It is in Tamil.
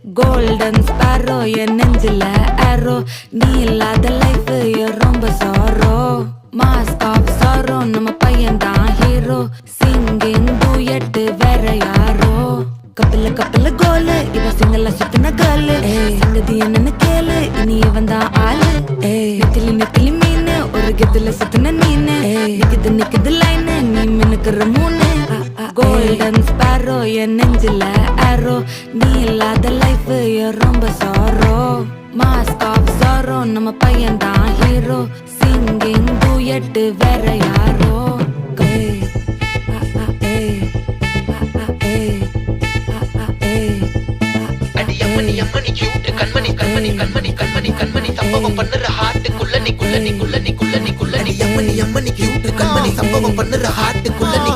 கோல்டன் ஸ்பாரோ என் நெஞ்சில ஆரோ நீ இல்லாத லைஃப் ரொம்ப சாரோ மாஸ்க் ஆஃப் சாரோ நம்ம பையன் தான் ஹீரோ சிங்கிங் டூயட் வேற யாரோ கப்பல கப்பல கோலு இவ சிங்கல சுத்தின கேர்ளு சங்கதி என்னன்னு கேளு இனி இவன் தான் ஆளு நெத்திலி நெத்திலி மீன் ஒரு கெத்துல சுத்தின நீனு நிக்குது நிக்குது லைன் நீ மினுக்குற மூணு கோல்டன் ஸ்பாரோ என் நெஞ்சில ஆரோ நீ இல்லாத லைஃப் ரொம்ப சாரோ மாஸ்க் ஆஃப் சாரோ நம்ம பையன் தான் ஹீரோ சிங்கிங் டூயட் வேற யாரோ அம்மணி கியூட் கண்மணி கண்மணி கண்மணி கண்மணி கண்மணி சம்பவம் பண்ணுற ஹார்ட்டுக்குள்ள நீ குள்ள நீ குள்ள நீ குள்ள நீ குள்ள நீ அம்மணி கியூட் கண்மணி சம்பவம் பண்ணுற ஹார்ட்டுக்குள்ள நீ